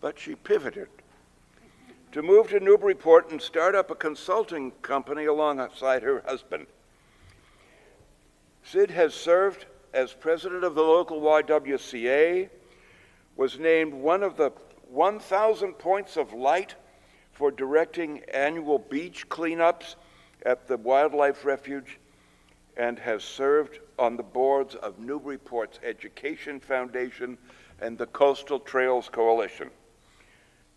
but she pivoted to move to Newburyport and start up a consulting company alongside her husband. Sid has served as president of the local YWCA, was named one of the 1,000 points of light for directing annual beach cleanups at the Wildlife Refuge, and has served on the boards of Newburyport's Education Foundation and the Coastal Trails Coalition.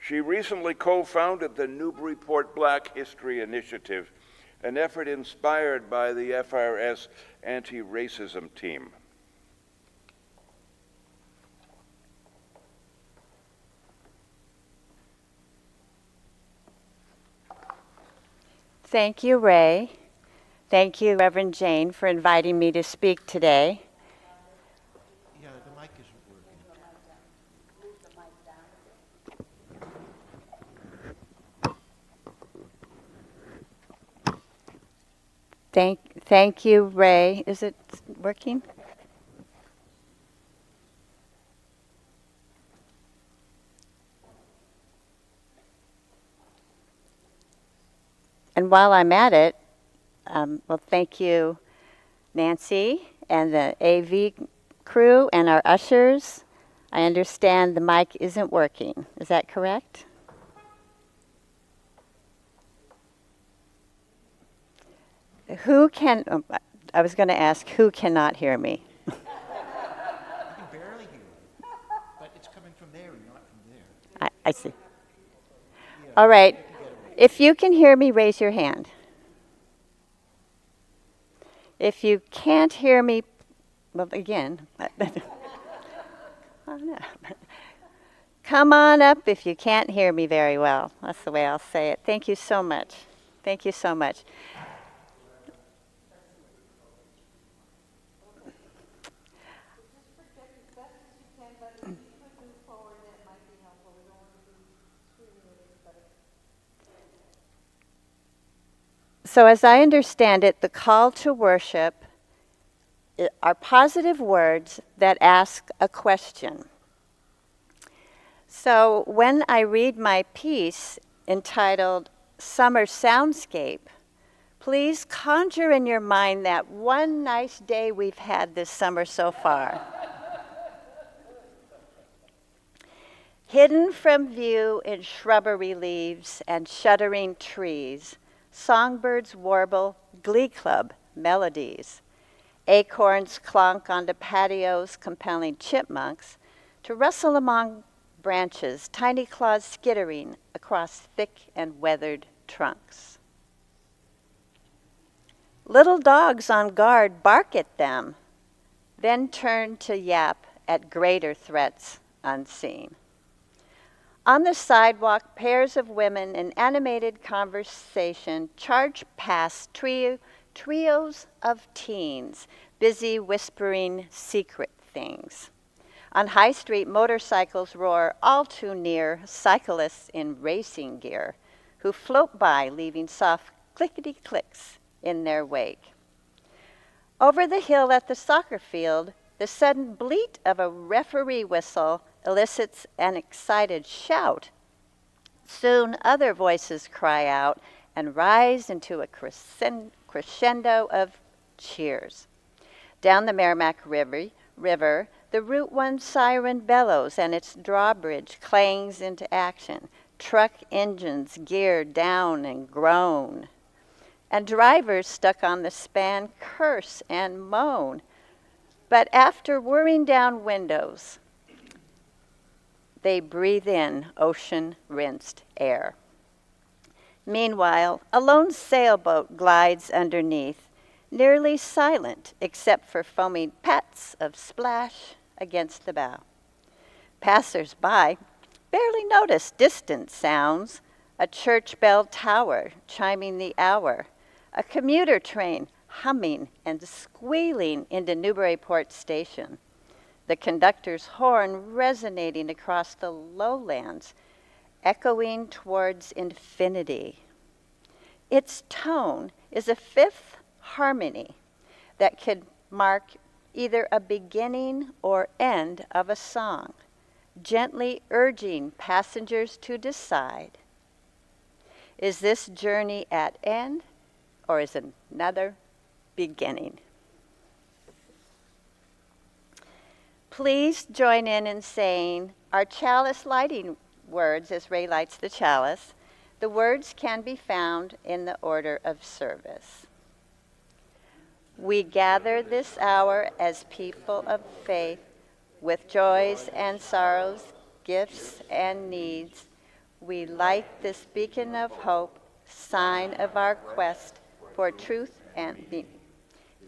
She recently co-founded the Newburyport Black History Initiative, an effort inspired by the FRS anti-racism team. Thank you, Ray. Thank you, Reverend Jane, for inviting me to speak today. Yeah, the mic isn't working. Thank you, Ray. Is it working? And while I'm at it, well, thank you, Nancy, and the AV crew, and our ushers. I understand the mic isn't working. Is that correct? Who can, I was going to ask, who cannot hear me? I can barely hear you, but it's coming from there and not from there. I see. Yeah, all right. If you can hear me, raise your hand. If you can't hear me, well, again, come on up if you can't hear me very well. That's the way I'll say it. Thank you so much. Thank you so much. So as I understand it, the call to worship are positive words that ask a question. So when I read my piece entitled Summer Soundscape, please conjure in your mind that one nice day we've had this summer so far. Hidden from view in shrubbery leaves and shuddering trees, songbirds warble glee club melodies. Acorns clonk onto patios, compelling chipmunks to rustle among branches, tiny claws skittering across thick and weathered trunks. Little dogs on guard bark at them, then turn to yap at greater threats unseen. On the sidewalk, pairs of women in animated conversation charge past trios of teens, busy whispering secret things. On High Street, motorcycles roar all too near cyclists in racing gear who float by, leaving soft clickety-clicks in their wake. Over the hill at the soccer field, the sudden bleat of a referee whistle elicits an excited shout. Soon other voices cry out and rise into a crescendo of cheers. Down the Merrimac River, the Route 1 siren bellows and its drawbridge clangs into action. Truck engines gear down and groan. And drivers stuck on the span curse and moan. But after whirring down windows, they breathe in ocean-rinsed air. Meanwhile, a lone sailboat glides underneath, nearly silent except for foaming pats of splash against the bow. Passers-by barely notice distant sounds, a church bell tower chiming the hour, a commuter train humming and squealing into Newburyport Station, the conductor's horn resonating across the lowlands, echoing towards infinity. Its tone is a fifth harmony that could mark either a beginning or end of a song, gently urging passengers to decide, is this journey at end or is another beginning? Please join in saying our chalice lighting words as Ray lights the chalice. The words can be found in the order of service. We gather this hour as people of faith with joys and sorrows, gifts and needs. We light this beacon of hope, sign of our quest for truth and meaning,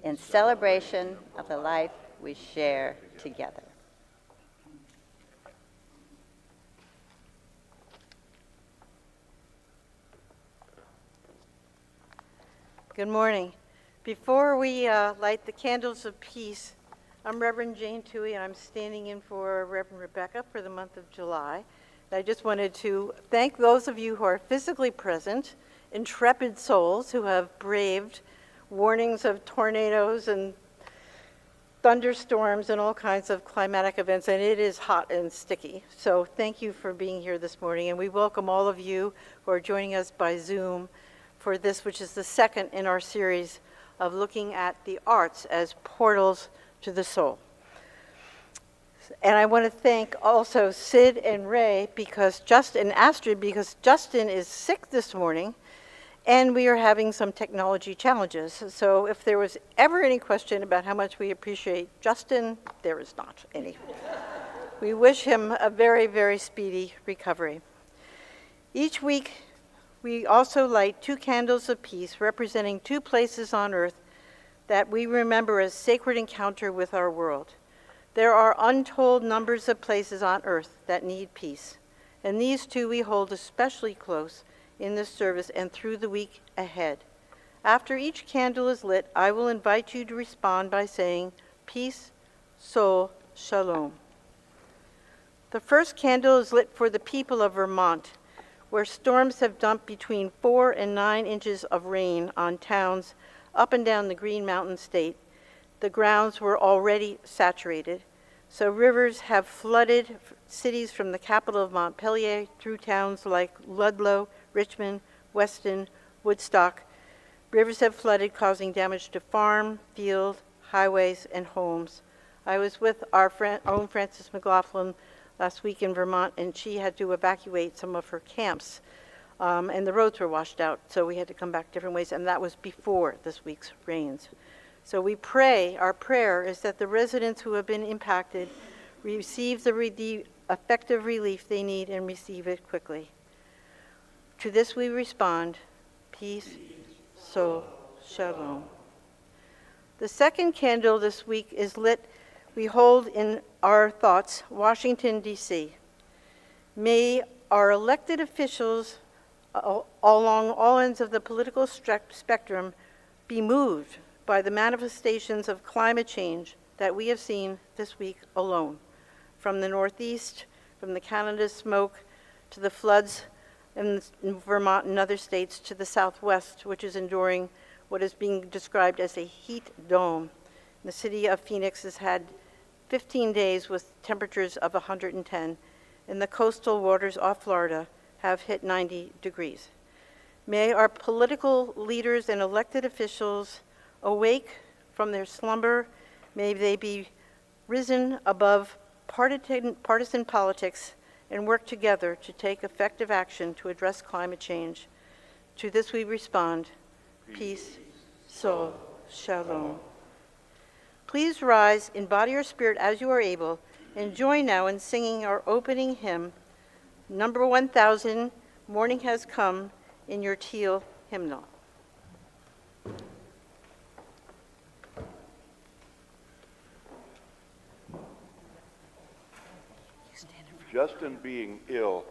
in celebration of the life we share together. Good morning. Before we light the candles of peace, I'm Reverend Jane Toohey, and I'm standing in for Reverend Rebecca for the month of July. And I just wanted to thank those of you who are physically present, intrepid souls who have braved warnings of tornadoes and thunderstorms and all kinds of climatic events, and it is hot and sticky. So thank you for being here this morning, and we welcome all of you who are joining us by Zoom for this, which is the second in our series of looking at the arts as portals to the soul. And I want to thank also Sid and Ray and Astrid, because Justin is sick this morning and we are having some technology challenges. So if there was ever any question about how much we appreciate Justin, there is not any. We wish him a very, very speedy recovery. Each week, we also light 2 candles of peace representing 2 places on earth that we remember as sacred encounter with our world. There are untold numbers of places on earth that need peace, and these 2 we hold especially close in this service and through the week ahead. After each candle is lit, I will invite you to respond by saying, peace, soul, shalom. The first candle is lit for the people of Vermont, where storms have dumped between 4 and 9 inches of rain on towns up and down the Green Mountain State. The grounds were already saturated, so rivers have flooded cities from the capital of Montpelier through towns like Ludlow, Richmond, Weston, Woodstock. Rivers have flooded, causing damage to farm, field, highways, and homes. I was with our own Frances McLaughlin last week in Vermont, and she had to evacuate some of her camps. And the roads were washed out, so we had to come back different ways, and that was before this week's rains. So we pray, our prayer is that the residents who have been impacted receive the effective relief they need and receive it quickly. To this we respond, peace, soul, shalom. The second candle this week is lit. We hold in our thoughts Washington, D.C. May our elected officials along all ends of the political spectrum be moved by the manifestations of climate change that we have seen this week alone, from the Northeast, from the Canada smoke, to the floods in Vermont and other states, to the Southwest, which is enduring what is being described as a heat dome. The city of Phoenix has had 15 days with temperatures of 110, and the coastal waters off Florida have hit 90 degrees. May our political leaders and elected officials awake from their slumber. May they be risen above partisan politics and work together to take effective action to address climate change. To this we respond, peace, soul, shalom. Please rise in body or spirit as you are able, and join now in singing our opening hymn, number 1000, Morning Has Come, in your teal hymnal. Justin being ill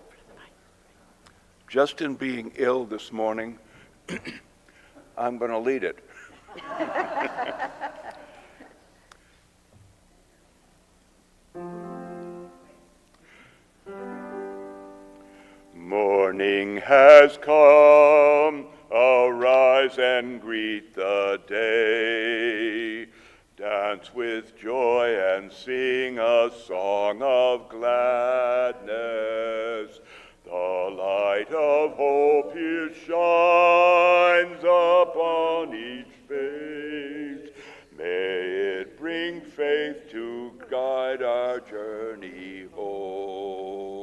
this morning, I'm going to lead it. Morning has come, arise and greet the day. Dance with joy and sing a song of gladness. The light of hope here shines upon each face. May it bring faith to guide our journey home.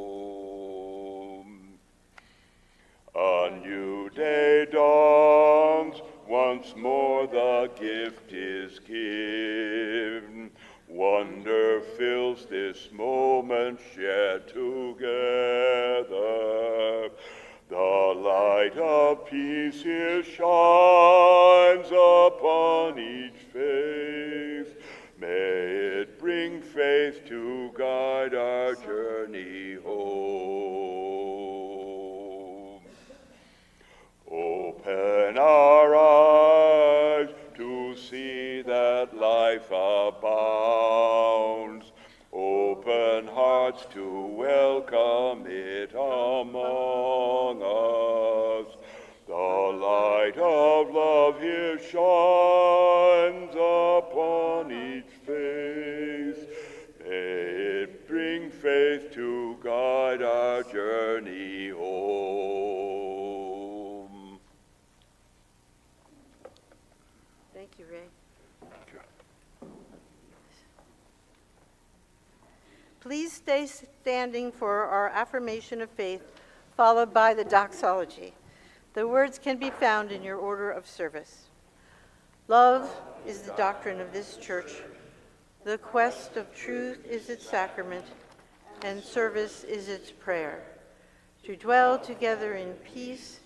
A new day dawns, once more the gift is given. Wonder fills this moment shared together. The light of peace here shines upon each face. May it bring faith to guide our journey home. Open our eyes to see that life abounds. Open hearts to welcome it among us. The light of love here shines upon each face. May it bring faith to guide our journey home. Thank you, Ray. Please stay standing for our affirmation of faith, followed by the doxology. The words can be found in your order of service. Love is the doctrine of this church. The quest of truth is its sacrament, and service is its prayer. To dwell together in peace,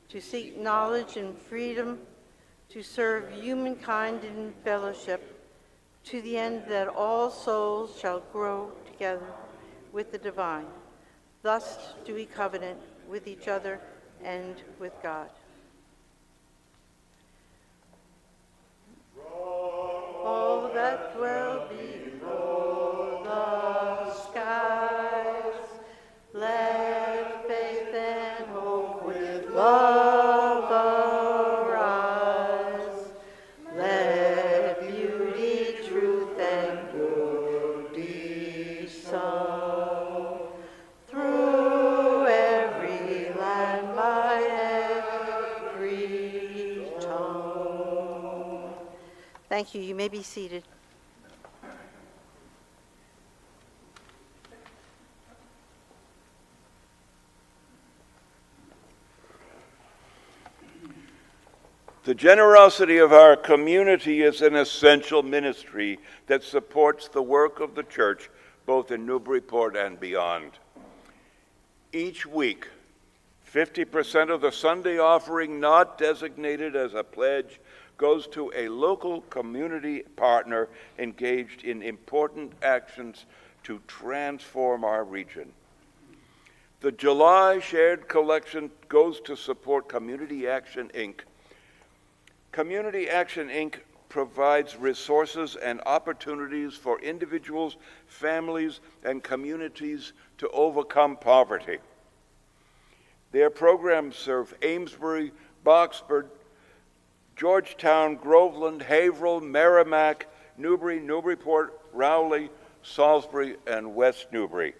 to seek knowledge and freedom, to serve humankind in fellowship, to the end that all souls shall grow together with the divine. Thus do we covenant with each other and with God. All that dwell below the skies, let faith and hope with love arise. Let beauty, truth, and good deeds sow through every land by every tongue. Thank you. You may be seated. The generosity of our community is an essential ministry that supports the work of the church, both in Newburyport and beyond. Each week, 50% of the Sunday offering not designated as a pledge goes to a local community partner engaged in important actions to transform our region. The July shared collection goes to support Community Action, Inc. Community Action, Inc. provides resources and opportunities for individuals, families, and communities to overcome poverty. Their programs serve Amesbury, Boxford, Georgetown, Groveland, Haverhill, Merrimac, Newbury, Newburyport, Rowley, Salisbury, and West Newbury.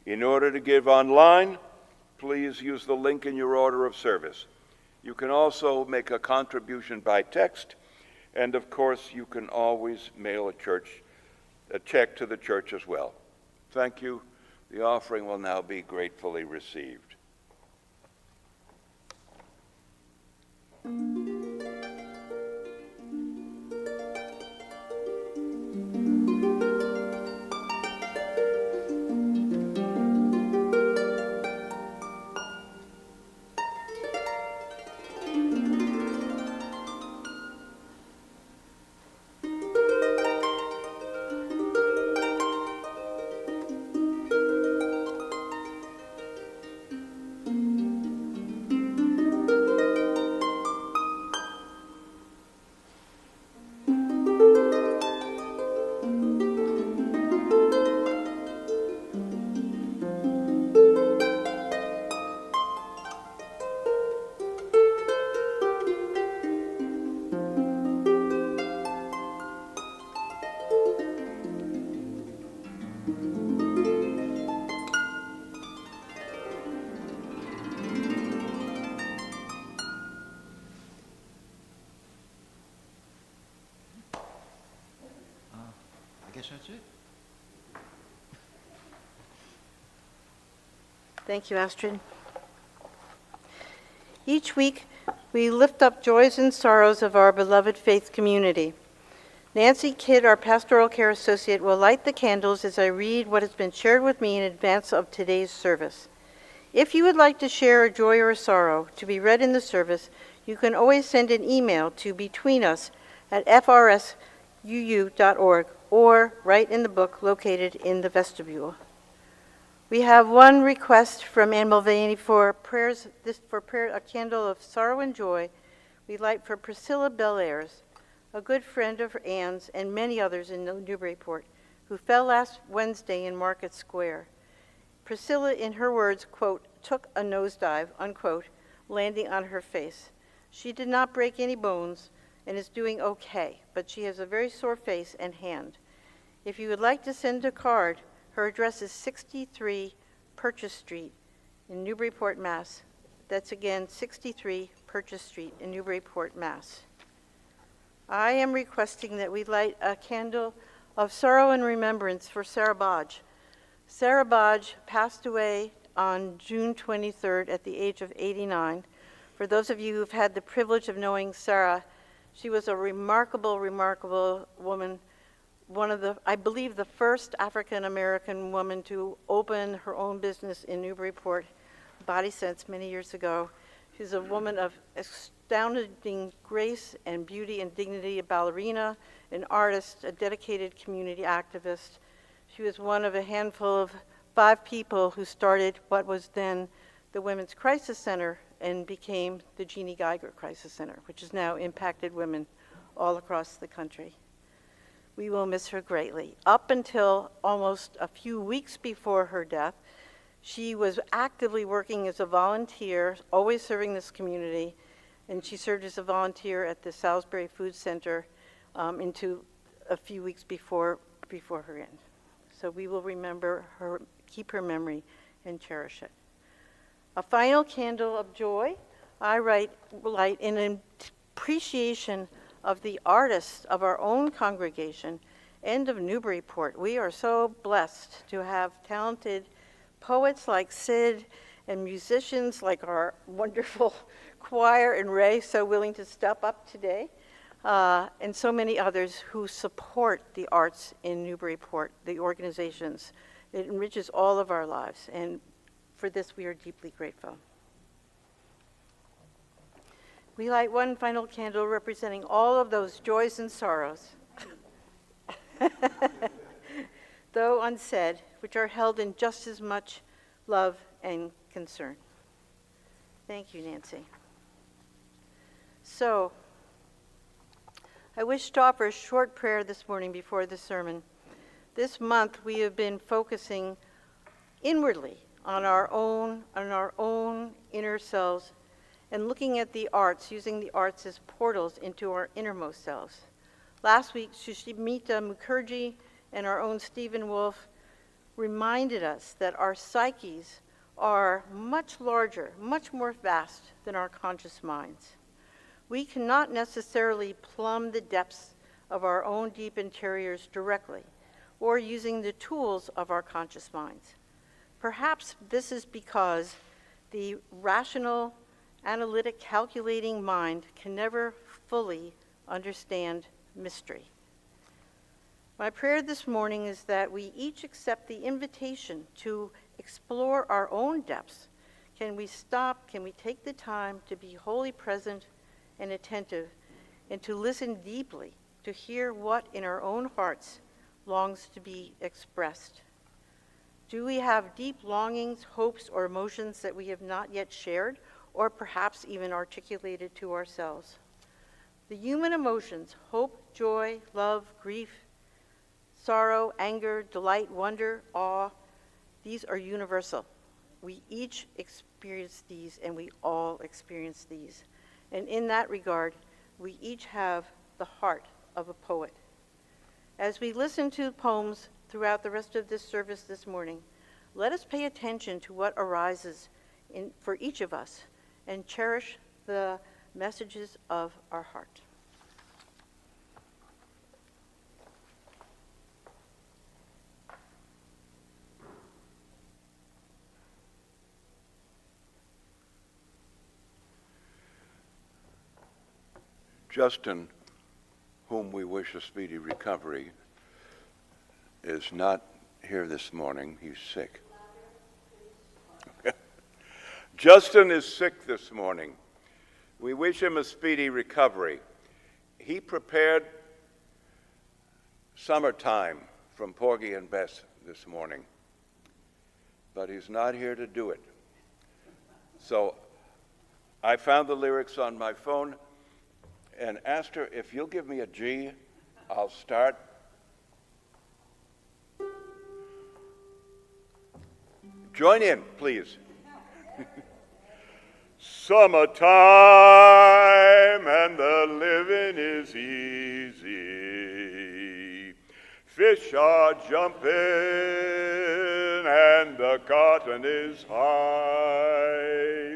In order to give online, please use the link in your order of service. You can also make a contribution by text, and of course, you can always mail a check to the church as well. Thank you. The offering will now be gratefully received. That's it. Thank you, Astrid. Each week, we lift up joys and sorrows of our beloved faith community. Nancy Kidd, our pastoral care associate, will light the candles as I read what has been shared with me in advance of today's service. If you would like to share a joy or a sorrow to be read in the service, you can always send an email to betweenus@frsuu.org or write in the book located in the vestibule. We have one request from Anne Mulvaney for prayers, a candle of sorrow and joy we light for Priscilla Bellairs, a good friend of Anne's and many others in Newburyport, who fell last Wednesday in Market Square. Priscilla, in her words, quote, took a nosedive, unquote, landing on her face. She did not break any bones and is doing okay, but she has a very sore face and hand. If you would like to send a card, her address is 63 Purchase Street in Newburyport, Mass. That's again 63 Purchase Street in Newburyport, Mass. I am requesting that we light a candle of sorrow and remembrance for Sarah Bodge. Sarah Bodge passed away on June 23rd at the age of 89. For those of you who've had the privilege of knowing Sarah, she was a remarkable, remarkable woman. One of the, I believe, the first African-American woman to open her own business in Newburyport, Body Sense, many years ago. She's a woman of astounding grace and beauty and dignity, a ballerina, an artist, a dedicated community activist. She was one of a handful of 5 people who started what was then the Women's Crisis Center and became the Jeannie Geiger Crisis Center, which has now impacted women all across the country. We will miss her greatly. Up until almost a few weeks before her death, she was actively working as a volunteer, always serving this community, and she served as a volunteer at the Salisbury Food Center into a few weeks before her end. So we will remember her, keep her memory, and cherish it. A final candle of joy I light in appreciation of the artists of our own congregation and of Newburyport. We are so blessed to have talented poets like Sid and musicians like our wonderful choir and Ray, so willing to step up today, and so many others who support the arts in Newburyport, the organizations. It enriches all of our lives, and for this we are deeply grateful. We light one final candle representing all of those joys and sorrows, though unsaid, which are held in just as much love and concern. Thank you, Nancy. So, I wish to offer a short prayer this morning before the sermon. This month we have been focusing inwardly on our own inner selves and looking at the arts, using the arts as portals into our innermost selves. Last week, Sushmita Mukherjee and our own Stephen Wolfe reminded us that our psyches are much larger, much more vast than our conscious minds. We cannot necessarily plumb the depths of our own deep interiors directly or using the tools of our conscious minds. Perhaps this is because the rational, analytic, calculating mind can never fully understand mystery. My prayer this morning is that we each accept the invitation to explore our own depths. Can we stop? Can we take the time to be wholly present and attentive and to listen deeply to hear what in our own hearts longs to be expressed? Do we have deep longings, hopes, or emotions that we have not yet shared, or perhaps even articulated to ourselves? The human emotions, hope, joy, love, grief, sorrow, anger, delight, wonder, awe, these are universal. We each experience these, and we all experience these. And in that regard, we each have the heart of a poet. As we listen to poems throughout the rest of this service this morning, let us pay attention to what arises for each of us and cherish the messages of our heart. Justin, whom we wish a speedy recovery, is not here this morning. He's sick. Justin is sick this morning. We wish him a speedy recovery. He prepared Summertime from Porgy and Bess this morning, but he's not here to do it. So I found the lyrics on my phone and asked her, if you'll give me a G, I'll start. Join in, please. Summertime and the living is easy. Fish are jumping and the cotton is high.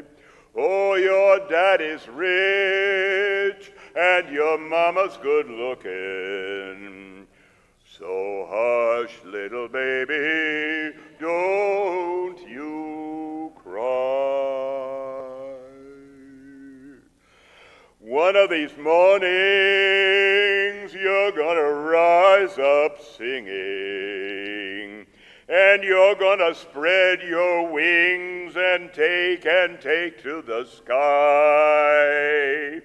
Oh, your daddy's rich and your mama's good looking. So hush, little baby, don't you cry. One of these mornings you're gonna rise up singing, and you're gonna spread your wings and take to the sky.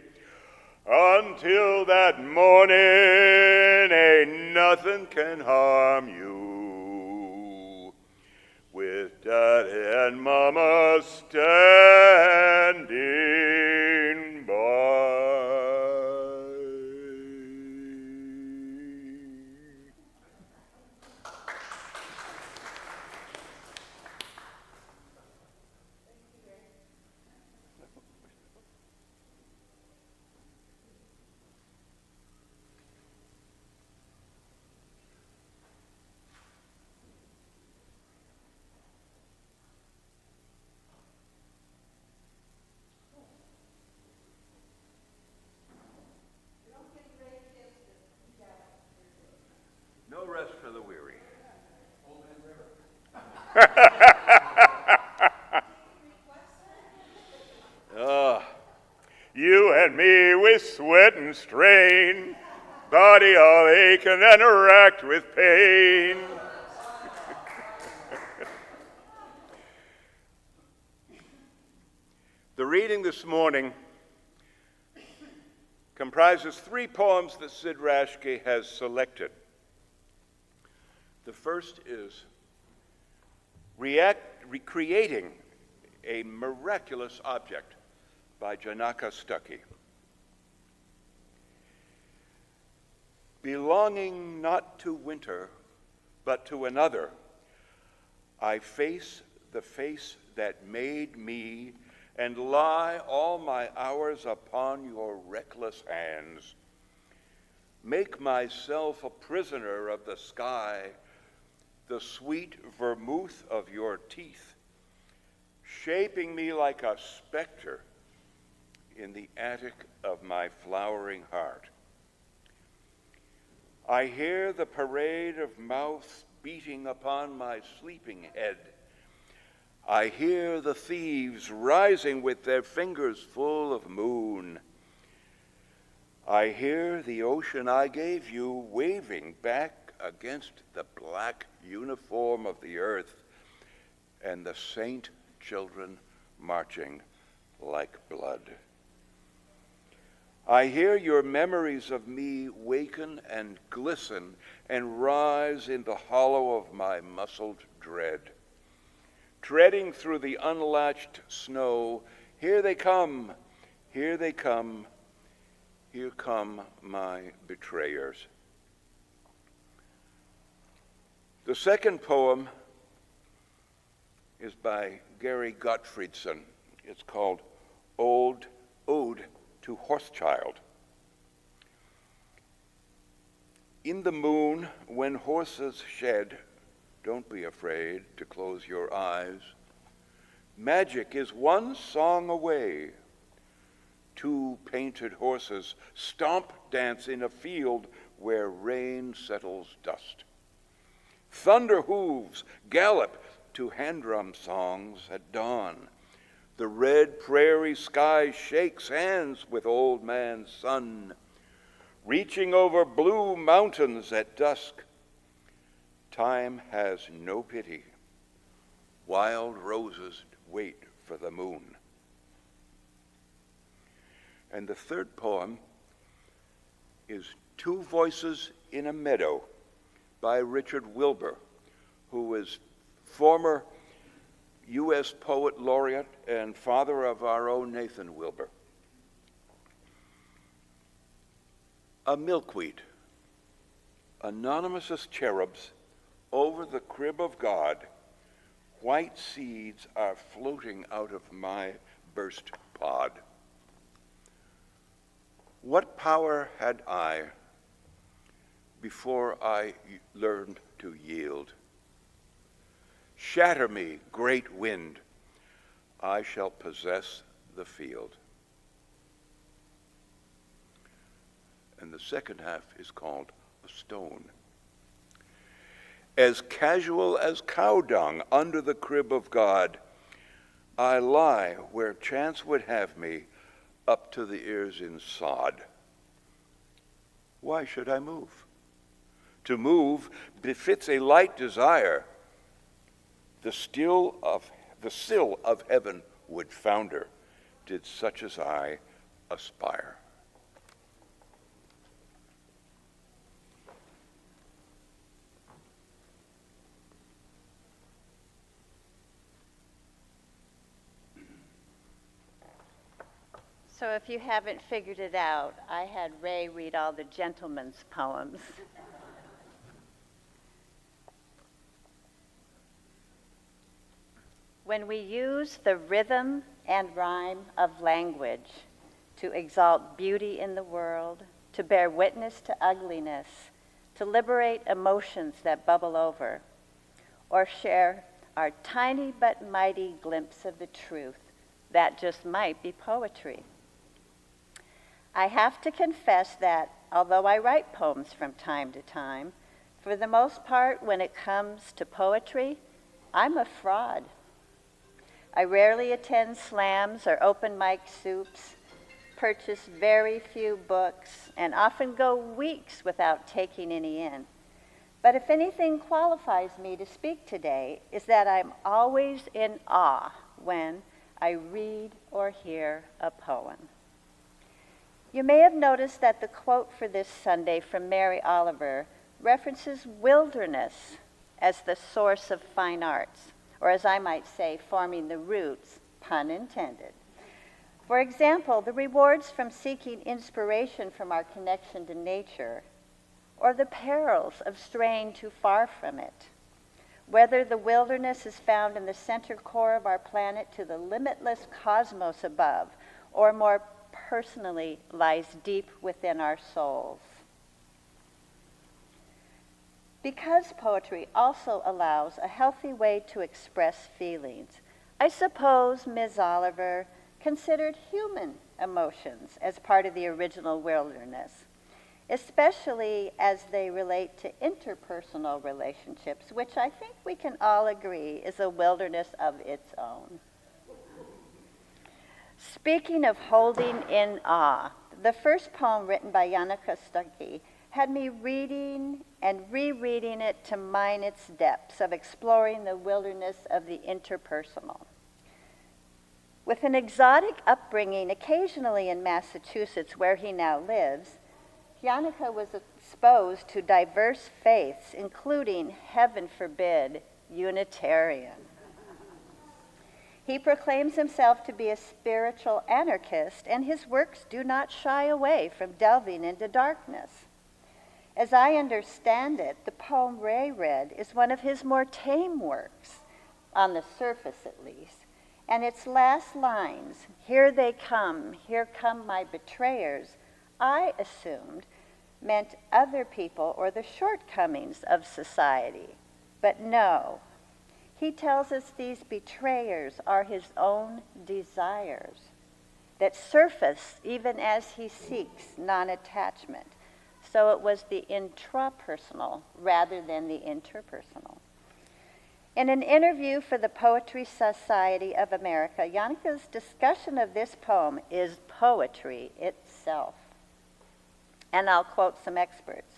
Until that morning, ain't nothing can harm you, with Daddy and Mama standing by. No rest for the weary. You and me with sweat and strain, body all aching and racked with pain. The reading this morning comprises 3 poems that Sid Rashke has selected. The first is Recreating a Miraculous Object by Janaka Stuckey. Belonging not to winter, but to another, I face the face that made me and lie all my hours upon your reckless hands. Make myself a prisoner of the sky, the sweet vermouth of your teeth, shaping me like a specter in the attic of my flowering heart. I hear the parade of mouths beating upon my sleeping head. I hear the thieves rising with their fingers full of moon. I hear the ocean I gave you waving back against the black uniform of the earth, and the saint children marching like blood. I hear your memories of me waken and glisten and rise in the hollow of my muscled dread. Treading through the unlatched snow, here they come, here they come, here come my betrayers. The second poem is by Gary Gottfriedson. It's called Ode to Horsechild. In the moon, when horses shed, don't be afraid to close your eyes. Magic is one song away. 2 painted horses stomp dance in a field where rain settles dust. Thunder hooves gallop to hand drum songs at dawn. The red prairie sky shakes hands with old man sun. reaching over blue mountains at dusk. Time has no pity. Wild roses wait for the moon. And the third poem is Two Voices in a Meadow by Richard Wilbur, who is former U.S. Poet Laureate and father of our own Nathan Wilbur. A milkweed, anonymous as cherubs, over the crib of God, white seeds are floating out of my burst pod. What power had I before I learned to yield? Shatter me, great wind, I shall possess the field. And the second half is called A Stone. As casual as cow dung under the crib of God, I lie where chance would have me, up to the ears in sod. Why should I move? To move befits a light desire. The sill of heaven would founder, did such as I aspire. So if you haven't figured it out, I had Ray read all the gentlemen's poems. When we use the rhythm and rhyme of language to exalt beauty in the world, to bear witness to ugliness, to liberate emotions that bubble over, or share our tiny but mighty glimpse of the truth, that just might be poetry. I have to confess that, although I write poems from time to time, for the most part, when it comes to poetry, I'm a fraud. I rarely attend slams or open mic soups, purchase very few books, and often go weeks without taking any in. But if anything qualifies me to speak today, is that I'm always in awe when I read or hear a poem. You may have noticed that the quote for this Sunday from Mary Oliver references wilderness as the source of fine arts, or as I might say, forming the roots, pun intended. For example, the rewards from seeking inspiration from our connection to nature, or the perils of straying too far from it. Whether the wilderness is found in the center core of our planet to the limitless cosmos above, or more personally lies deep within our souls. Because poetry also allows a healthy way to express feelings, I suppose Ms. Oliver considered human emotions as part of the original wilderness, especially as they relate to interpersonal relationships, which I think we can all agree is a wilderness of its own. Speaking of holding in awe, the first poem written by Janneke Stuckey had me reading and rereading it to mine its depths of exploring the wilderness of the interpersonal. With an exotic upbringing occasionally in Massachusetts, where he now lives, Janneke was exposed to diverse faiths, including, heaven forbid, Unitarian. He proclaims himself to be a spiritual anarchist, and his works do not shy away from delving into darkness. As I understand it, the poem Ray read is one of his more tame works, on the surface at least, and its last lines, here come my betrayers, I assumed meant other people or the shortcomings of society. But no, he tells us these betrayers are his own desires that surface even as he seeks non-attachment. So it was the intrapersonal rather than the interpersonal. In an interview for the Poetry Society of America, Janneke's discussion of this poem is poetry itself. And I'll quote some experts.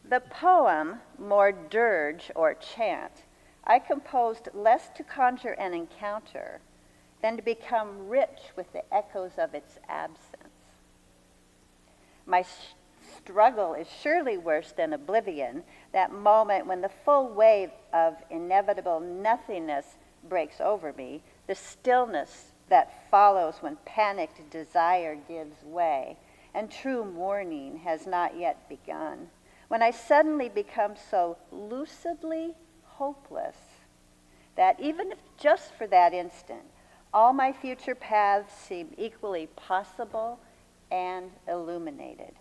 The poem, more dirge or chant, I composed less to conjure an encounter than to become rich with the echoes of its absence. My struggle is surely worse than oblivion, that moment when the full wave of inevitable nothingness breaks over me, the stillness that follows when panicked desire gives way, and true mourning has not yet begun. When I suddenly become so lucidly hopeless that even if just for that instant, all my future paths seem equally possible and illuminated.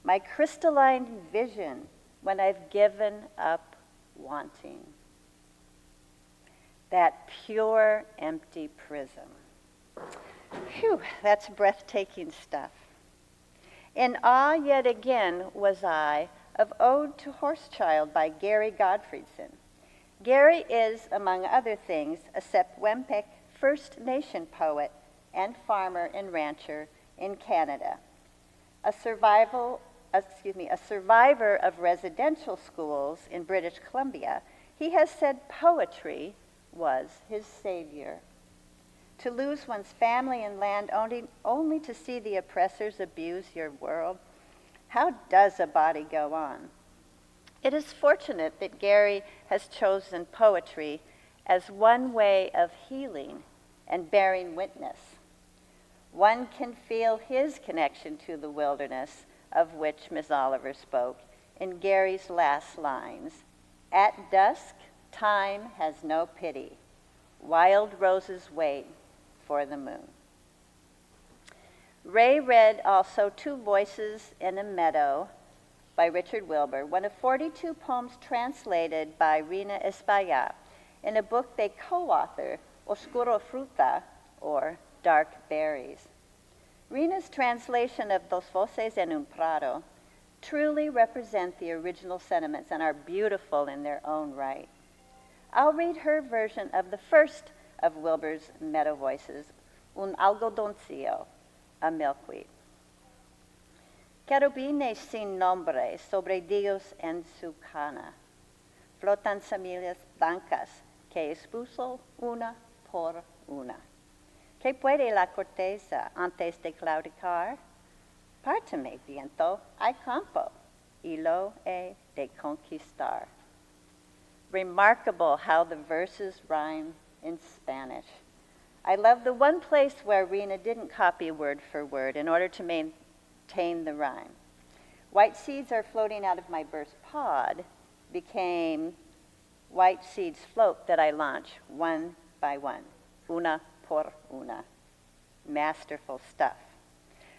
My crystalline vision when I've given up wanting. That pure, empty prism. Phew, that's breathtaking stuff. In awe yet again was I of Ode to Horsechild by Gary Godfredson. Gary is, among other things, a Secwepemc First Nation poet and farmer and rancher in Canada. A survivor of residential schools in British Columbia, he has said poetry was his savior. To lose one's family and land only to see the oppressors abuse your world, how does a body go on? It is fortunate that Gary has chosen poetry as one way of healing and bearing witness. One can feel his connection to the wilderness, of which Miss Oliver spoke, in Gary's last lines. At dusk, time has no pity. Wild roses wait for the moon. Ray read also Two Voices in a Meadow by Richard Wilbur, one of 42 poems translated by Rina Espaillat in a book they co-author, Oscuro Fruta, or Dark Berries. Rina's translation of Dos Voces en un Prado truly represent the original sentiments and are beautiful in their own right. I'll read her version of the first of Wilbur's Meadow Voices, Un algodoncillo, a milkweed. Querubines sin nombre sobre Dios en su cana. Flotan semillas blancas que expuso una por una. ¿Qué puede la corteza antes de claudicar? Párteme, viento, hay campo, y lo he de conquistar. Remarkable how the verses rhyme in Spanish. I love the one place where Rina didn't copy word for word in order to maintain the rhyme. White seeds are floating out of my burst pod became white seeds float that I launch one by one, una por una. Masterful stuff.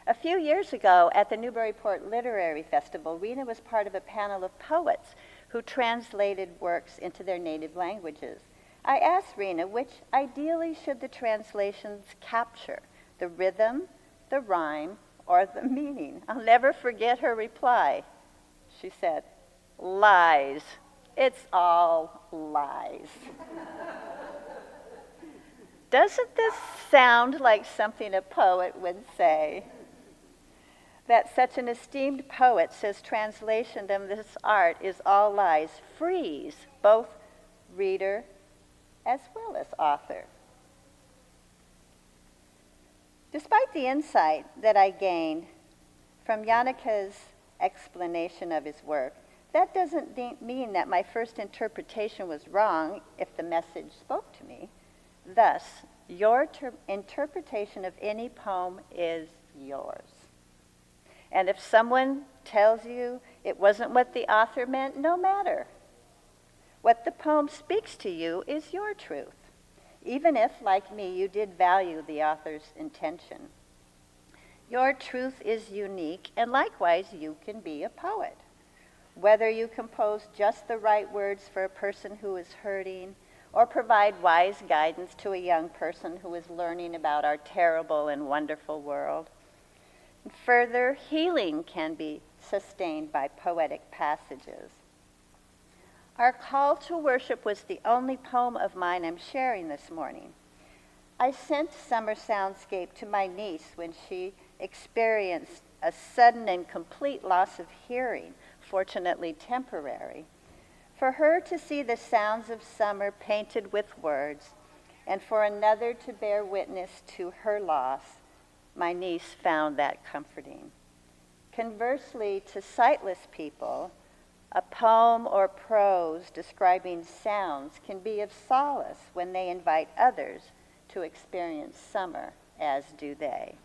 A few years ago at the Newburyport Literary Festival, Rina was part of a panel of poets who translated works into their native languages. I asked Rina which ideally should the translations capture, the rhythm, the rhyme, or the meaning. I'll never forget her reply. She said, lies. It's all lies. Doesn't this sound like something a poet would say? That such an esteemed poet says translation of this art is all lies frees both reader as well as author. Despite the insight that I gained from Jannike's explanation of his work, that doesn't mean that my first interpretation was wrong if the message spoke to me. Thus, your interpretation of any poem is yours. And if someone tells you it wasn't what the author meant, no matter. What the poem speaks to you is your truth, even if, like me, you did value the author's intention. Your truth is unique, and likewise, you can be a poet. Whether you compose just the right words for a person who is hurting, or provide wise guidance to a young person who is learning about our terrible and wonderful world. Further, healing can be sustained by poetic passages. Our call to worship was the only poem of mine I'm sharing this morning. I sent Summer Soundscape to my niece when she experienced a sudden and complete loss of hearing, fortunately temporary, for her to see the sounds of summer painted with words, and for another to bear witness to her loss, my niece found that comforting. Conversely, to sightless people, a poem or prose describing sounds can be of solace when they invite others to experience summer as do they.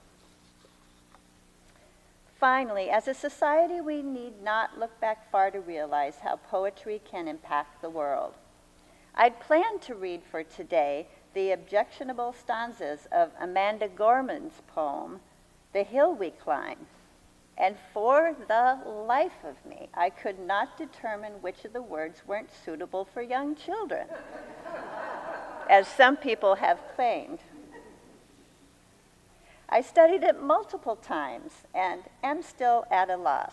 Finally, as a society, we need not look back far to realize how poetry can impact the world. I'd planned to read for today the objectionable stanzas of Amanda Gorman's poem, The Hill We Climb, and for the life of me, I could not determine which of the words weren't suitable for young children, as some people have claimed. I studied it multiple times and am still at a loss.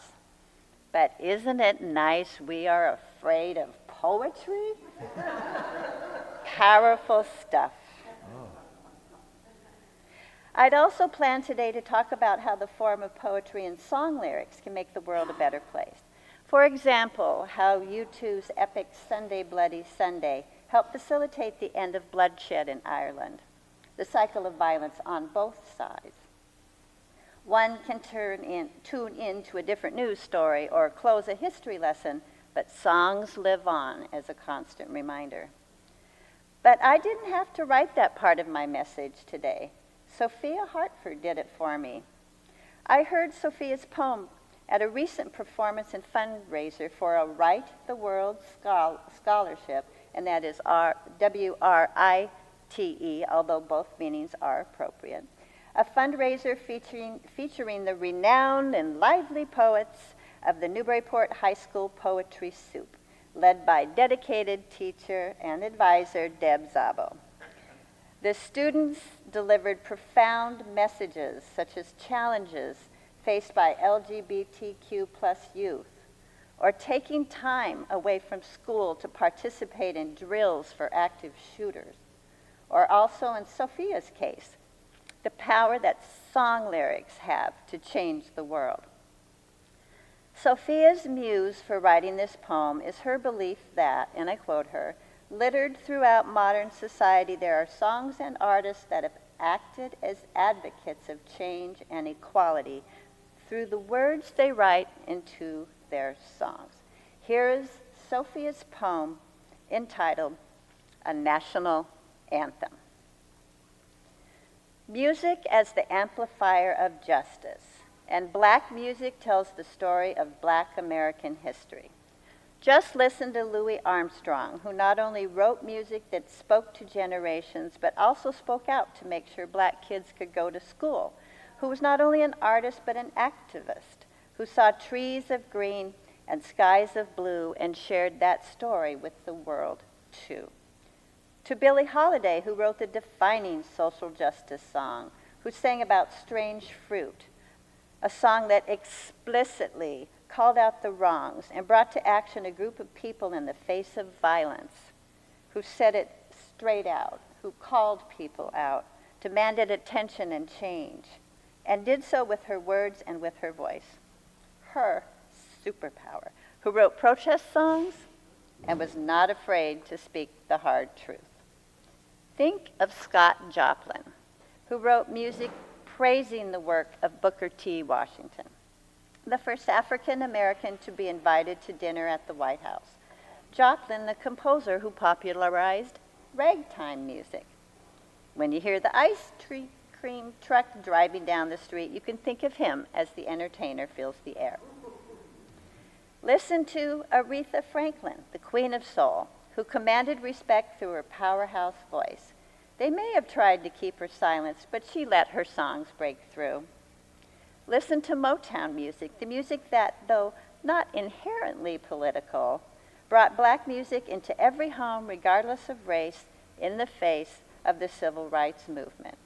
But isn't it nice we are afraid of poetry? Powerful stuff. I'd also planned today to talk about how the form of poetry and song lyrics can make the world a better place. For example, how U2's epic Sunday Bloody Sunday helped facilitate the end of bloodshed in Ireland, the cycle of violence on both sides. One can tune in to a different news story or close a history lesson, but songs live on as a constant reminder. But I didn't have to write that part of my message today. Sophia Hartford did it for me. I heard Sophia's poem at a recent performance and fundraiser for a Write the World scholarship, and that is WRITE, although both meanings are appropriate. A fundraiser featuring the renowned and lively poets of the Newburyport High School Poetry Soup, led by dedicated teacher and advisor Deb Szabo. The students delivered profound messages such as challenges faced by LGBTQ+ youth, or taking time away from school to participate in drills for active shooters, or also in Sophia's case, the power that song lyrics have to change the world. Sophia's muse for writing this poem is her belief that, and I quote her, littered throughout modern society, there are songs and artists that have acted as advocates of change and equality through the words they write into their songs. Here is Sophia's poem entitled A National Anthem. Music as the amplifier of justice, and black music tells the story of black American history. Just listen to Louis Armstrong, who not only wrote music that spoke to generations, but also spoke out to make sure black kids could go to school, who was not only an artist, but an activist, who saw trees of green and skies of blue and shared that story with the world, too. To Billie Holiday, who wrote the defining social justice song, who sang about strange fruit, a song that explicitly called out the wrongs and brought to action a group of people in the face of violence, who said it straight out, who called people out, demanded attention and change, and did so with her words and with her voice. Her superpower, who wrote protest songs and was not afraid to speak the hard truth. Think of Scott Joplin, who wrote music praising the work of Booker T. Washington, the first African American to be invited to dinner at the White House. Joplin, the composer who popularized ragtime music. When you hear the ice cream truck driving down the street, you can think of him as the entertainer fills the air. Listen to Aretha Franklin, the Queen of Soul, who commanded respect through her powerhouse voice. They may have tried to keep her silenced, but she let her songs break through. Listen to Motown music, the music that, though not inherently political, brought black music into every home, regardless of race, in the face of the civil rights movement.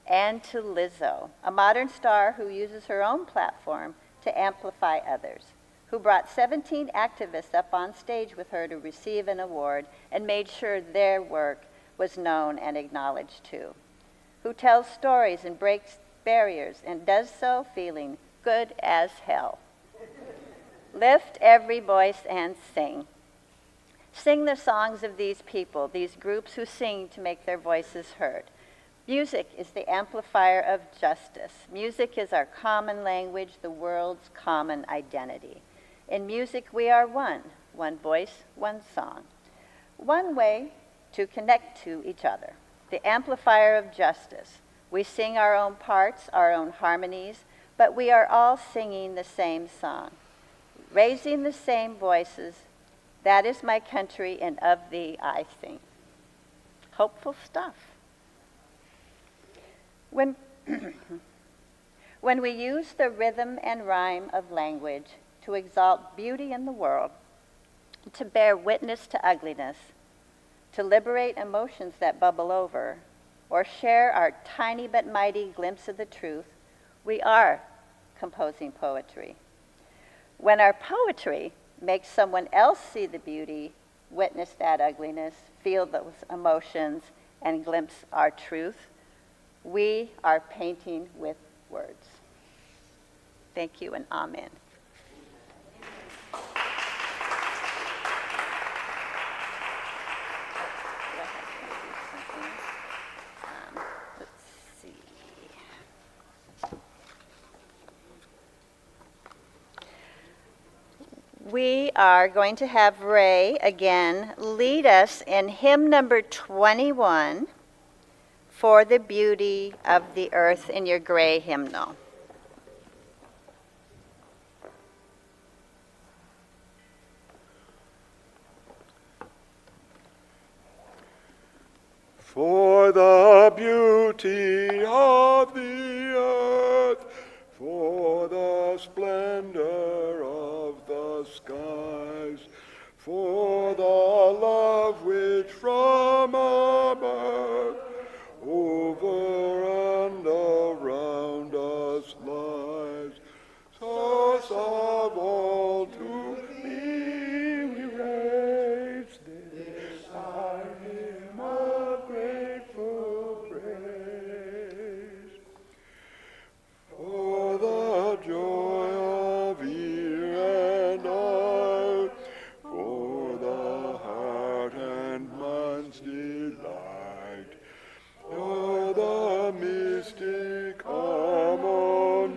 And to Lizzo, a modern star who uses her own platform to amplify others, who brought 17 activists up on stage with her to receive an award and made sure their work was known and acknowledged too, who tells stories and breaks barriers and does so feeling good as hell. Lift every voice and sing. Sing the songs of these people, these groups who sing to make their voices heard. Music is the amplifier of justice. Music is our common language, the world's common identity. In music, we are one voice, one song. One way to connect to each other, the amplifier of justice. We sing our own parts, our own harmonies, but we are all singing the same song, raising the same voices. That is my country, and of thee I sing. Hopeful stuff. When we use the rhythm and rhyme of language to exalt beauty in the world, to bear witness to ugliness, to liberate emotions that bubble over, or share our tiny but mighty glimpse of the truth, we are composing poetry. When our poetry makes someone else see the beauty, witness that ugliness, feel those emotions, and glimpse our truth, we are painting with words. Thank you and amen. We are going to have Ray again lead us in hymn number 21, For the Beauty of the Earth, in your gray hymnal. For the beauty of the earth, for the splendor of the skies, for the love which from above over and around us lies, source of all to thee we raise this our hymn of grateful praise. For the joy of ear and eye, for the heart and mind's delight, for the mystic harmony,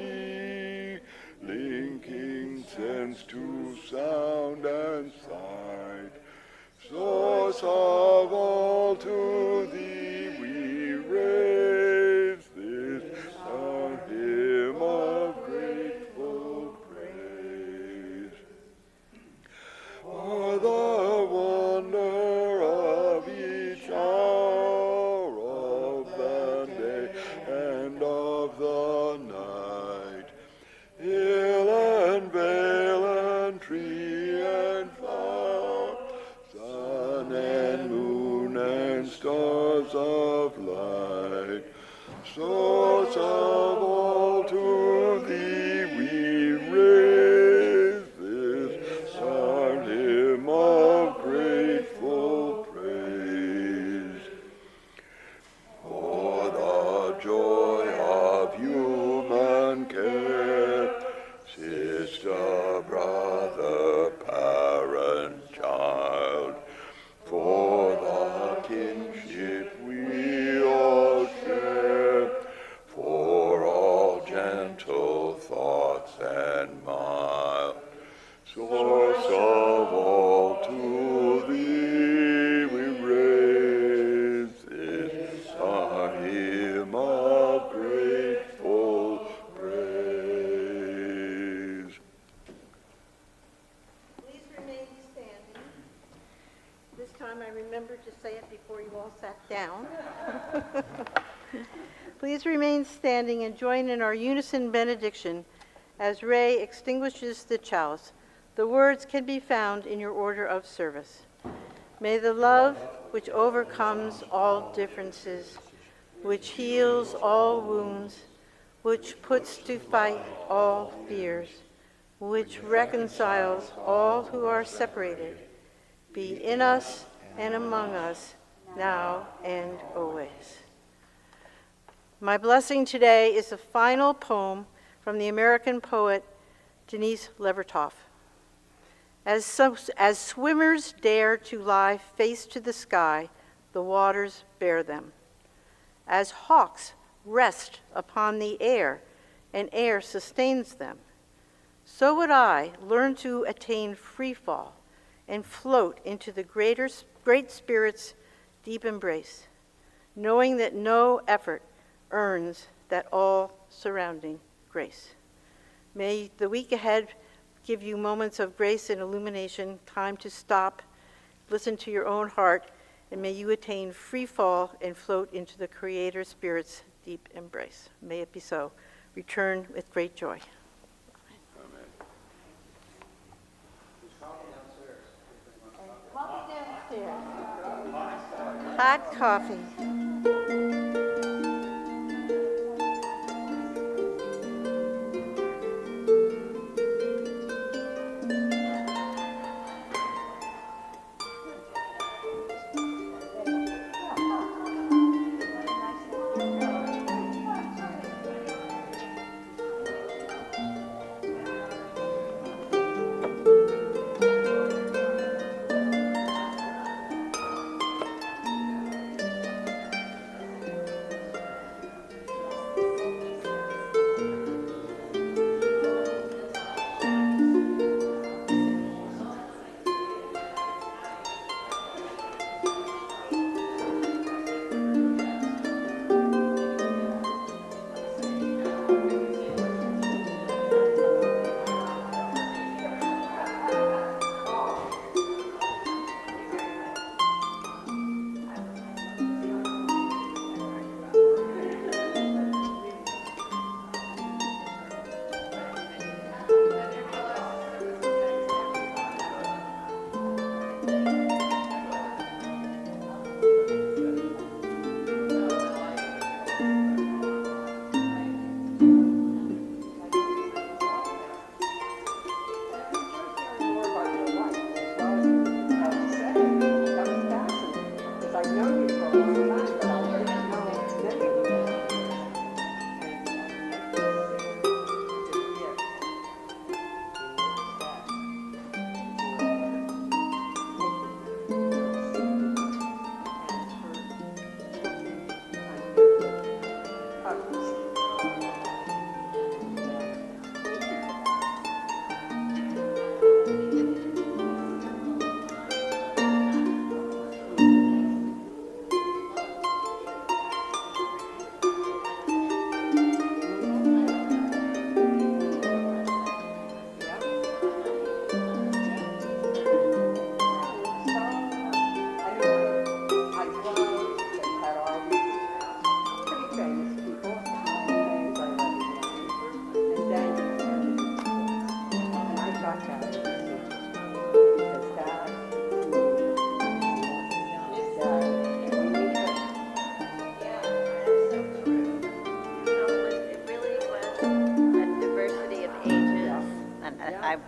linking sense to sound and sight, source of all to thee we raise this our hymn of grateful praise. For the wonder of each hour of the day and of the night, hill and vale and tree and flower, sun and moon and stars of light, source of all to thee we raise this our hymn of grateful praise. For the joy of human care, sister, brother, parent, child, for the kinship we all share, for all gentle thoughts and mild, source of all to thee we raise this our hymn of grateful praise. Please remain standing. This time I remembered to say it before you all sat down. Please remain standing and join in our unison benediction as Ray extinguishes the chalice. The words can be found in your order of service. May the love which overcomes all differences, which heals all wounds, which puts to fight all fears, which reconciles all who are separated, be in us and among us, now and always. My blessing today is a final poem from the American poet Denise Levertov. As swimmers dare to lie face to the sky, the waters bear them. As hawks rest upon the air, and air sustains them, so would I learn to attain free fall and float into the great Spirit's deep embrace, knowing that no effort earns that all-surrounding grace. May the week ahead give you moments of grace and illumination, time to stop, listen to your own heart, and may you attain free fall and float into the Creator Spirit's deep embrace. May it be so. Return with great joy. Coffee downstairs. Hot coffee.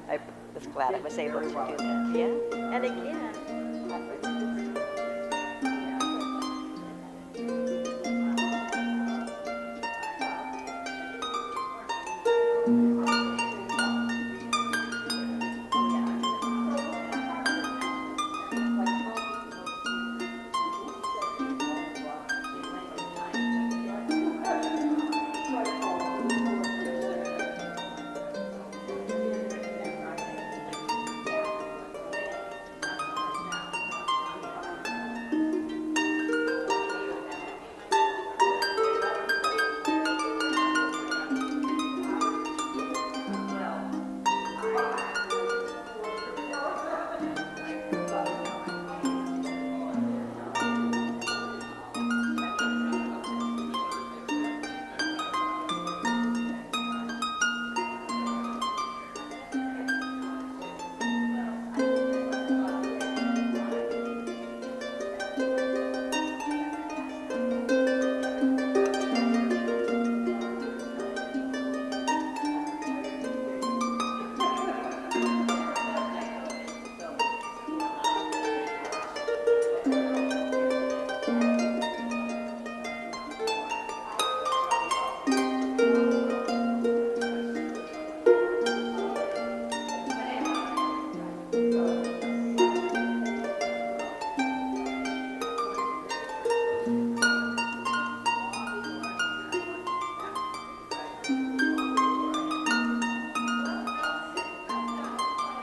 I was glad I was able to do that. Yeah, and again,